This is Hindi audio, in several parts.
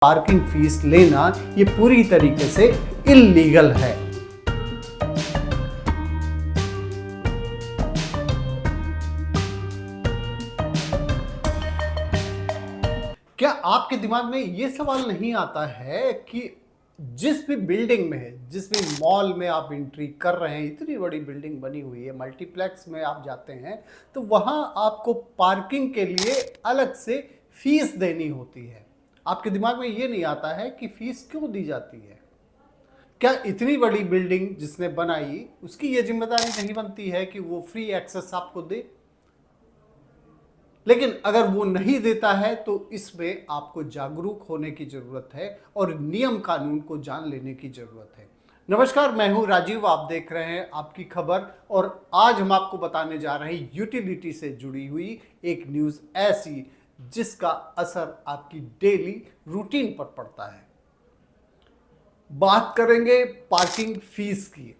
पार्किंग फीस लेना ये पूरी तरीके से इल्लीगल है। क्या आपके दिमाग में ये सवाल नहीं आता है कि जिस भी बिल्डिंग में, जिस भी मॉल में आप एंट्री कर रहे हैं, इतनी बड़ी बिल्डिंग बनी हुई है, मल्टीप्लेक्स में आप जाते हैं तो वहां आपको पार्किंग के लिए अलग से फीस देनी होती है। आपके दिमाग में ये नहीं आता है कि फीस क्यों दी जाती है। क्या इतनी बड़ी बिल्डिंग जिसने बनाई उसकी ये जिम्मेदारी नहीं बनती है कि वो फ्री एक्सेस आपको दे? लेकिन अगर वो नहीं देता है तो इसमें आपको जागरूक होने की जरूरत है और नियम कानून को जान लेने की जरूरत है। नमस्कार, मैं हूं राजीव, आप देख रहे हैं आपकी खबर और आज हम आपको बताने जा रहे हैं यूटिलिटी से जुड़ी हुई एक न्यूज़ ऐसी जिसका असर आपकी डेली रूटीन पर पड़ता है। बात करेंगे पार्किंग फीस की।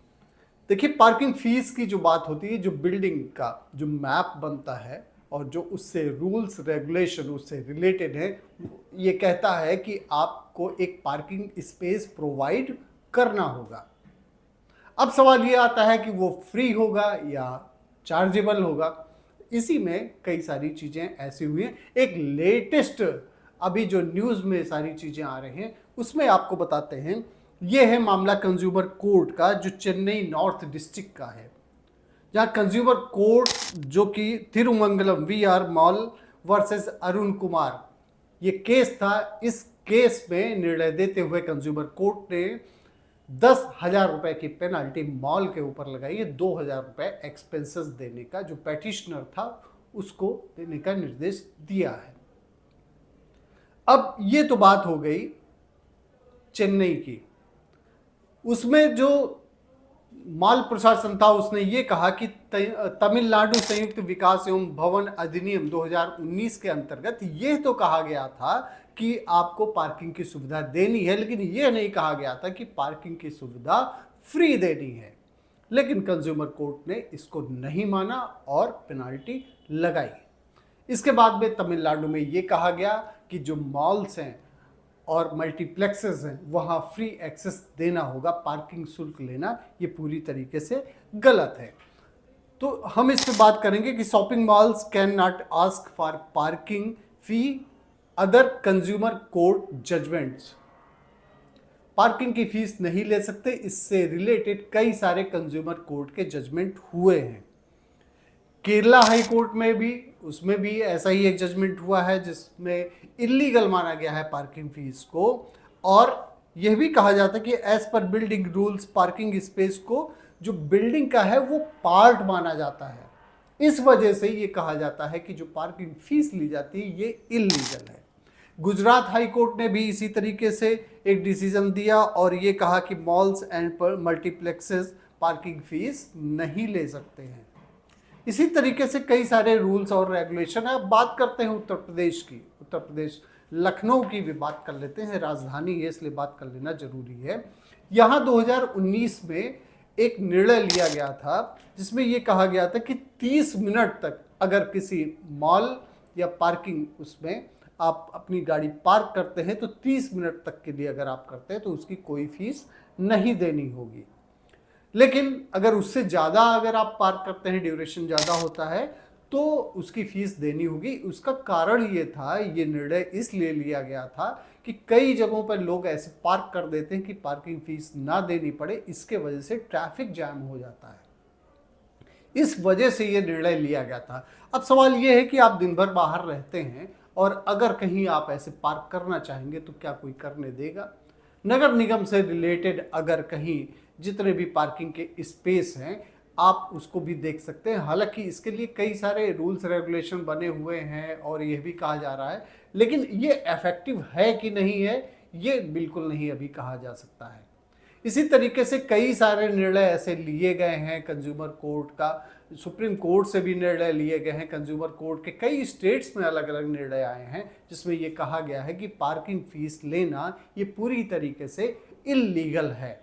देखिए, पार्किंग फीस की जो बात होती है, जो बिल्डिंग का जो मैप बनता है और जो उससे रूल्स रेगुलेशन उससे रिलेटेड है, ये कहता है कि आपको एक पार्किंग स्पेस प्रोवाइड करना होगा। अब सवाल ये आता है कि वो फ्री होगा या चार्जेबल होगा। इसी में कई सारी चीज़ें ऐसी हुई हैं। एक लेटेस्ट अभी जो न्यूज़ में सारी चीज़ें आ रही हैं उसमें आपको बताते हैं। ये है मामला कंज्यूमर कोर्ट का, जो चेन्नई नॉर्थ डिस्ट्रिक्ट का है, जहां कंज्यूमर कोर्ट जो कि Thirumangalam VR mall versus Arun Kumar ये केस था। इस केस में निर्णय देते हुए कंज्यूमर कोर्ट ने 10,000 रुपए की पेनल्टी मॉल के ऊपर लगाई है। 2,000 रुपए एक्सपेंसेस देने का जो पेटिशनर था उसको देने का निर्देश दिया है। अब ये तो बात हो गई चेन्नई की। उसमें जो माल प्रशासन था उसने ये कहा कि तमिलनाडु संयुक्त विकास एवं भवन अधिनियम 2019 के अंतर्गत ये तो कहा गया था कि आपको पार्किंग की सुविधा देनी है, लेकिन ये नहीं कहा गया था कि पार्किंग की सुविधा फ्री देनी है। लेकिन कंज्यूमर कोर्ट ने इसको नहीं माना और पेनाल्टी लगाई। इसके बाद में तमिलनाडु में ये कहा गया कि जो मॉल्स हैं और मल्टीप्लेक्सेस हैं वहाँ फ्री एक्सेस देना होगा, पार्किंग शुल्क लेना ये पूरी तरीके से गलत है। तो हम इस पे बात करेंगे कि shopping malls can not ask for parking fee, other consumer court judgments. Parking की फीस नहीं ले सकते, इससे रिलेटेड कई सारे कंज्यूमर कोर्ट के जजमेंट हुए हैं। केरला हाई कोर्ट में भी, उसमें भी ऐसा ही एक जजमेंट हुआ है जिसमें इल्लीगल माना गया है पार्किंग फीस को, और यह भी कहा जाता है कि as per building rules parking space को जो बिल्डिंग का है वो पार्ट माना जाता है। इस वजह से ये कहा जाता है कि जो पार्किंग फीस ली जाती है ये इल्लीगल है। गुजरात हाई कोर्ट ने भी इसी तरीके से एक डिसीजन दिया और ये कहा कि malls and multiplexes parking fees नहीं ले सकते हैं। इसी तरीके से कई सारे रूल्स और रेगुलेशन है। अब बात करते हैं उत्तर प्रदेश की। उत्तर प्रदेश लखनऊ की भी बात कर लेते हैं, राजधानी है इसलिए बात कर लेना जरूरी है। यहाँ 2019 में एक निर्णय लिया गया था जिसमें ये कहा गया था कि 30 मिनट तक अगर किसी मॉल या पार्किंग उसमें आप अपनी गाड़ी पार्क करते हैं तो 30 मिनट तक के लिए अगर आप करते हैं तो उसकी कोई फीस नहीं देनी होगी। लेकिन अगर उससे ज़्यादा अगर आप पार्क करते हैं, ड्यूरेशन ज़्यादा होता है, तो उसकी फीस देनी होगी। उसका कारण ये था, ये निर्णय इसलिए लिया गया था कि कई जगहों पर लोग ऐसे पार्क कर देते हैं कि पार्किंग फीस ना देनी पड़े, इसके वजह से ट्रैफिक जैम हो जाता है। इस वजह से ये निर्णय लिया गया था। अब सवाल ये है कि आप दिन भर बाहर रहते हैं और अगर कहीं आप ऐसे पार्क करना चाहेंगे तो क्या कोई करने देगा? नगर निगम से रिलेटेड अगर कहीं जितने भी पार्किंग के स्पेस हैं आप उसको भी देख सकते हैं। हालांकि इसके लिए कई सारे रूल्स रेगुलेशन बने हुए हैं और यह भी कहा जा रहा है, लेकिन ये इफेक्टिव है कि नहीं है ये बिल्कुल नहीं अभी कहा जा सकता है। इसी तरीके से कई सारे निर्णय ऐसे लिए गए हैं कंज्यूमर कोर्ट का, सुप्रीम कोर्ट से भी निर्णय लिए गए हैं, कंज्यूमर कोर्ट के कई स्टेट्स में अलग अलग निर्णय आए हैं जिसमें ये कहा गया है कि पार्किंग फीस लेना ये पूरी तरीके से इल्लीगल है।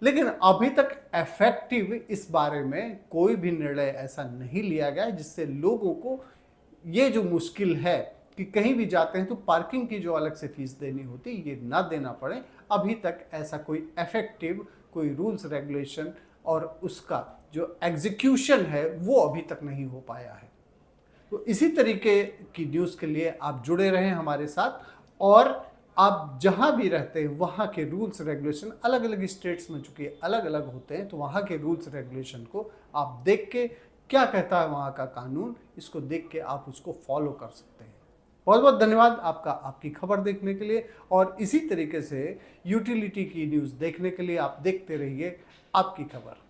लेकिन अभी तक इफेक्टिव इस बारे में कोई भी निर्णय ऐसा नहीं लिया गया जिससे लोगों को ये जो मुश्किल है कि कहीं भी जाते हैं तो पार्किंग की जो अलग से फीस देनी होती है ये ना देना पड़े। अभी तक ऐसा कोई इफेक्टिव कोई रूल्स रेगुलेशन और उसका जो एग्जीक्यूशन है वो अभी तक नहीं हो पाया है। तो इसी तरीके की न्यूज़ के लिए आप जुड़े रहें हमारे साथ, और आप जहाँ भी रहते हैं वहाँ के रूल्स रेगुलेशन अलग अलग स्टेट्स में चूँकि अलग अलग होते हैं, तो वहाँ के रूल्स रेगुलेशन को आप देख के क्या कहता है वहाँ का कानून, इसको देख के आप उसको फॉलो कर सकते हैं। बहुत बहुत धन्यवाद आपका आपकी खबर देखने के लिए, और इसी तरीके से यूटिलिटी की न्यूज़ देखने के लिए आप देखते रहिए आपकी खबर।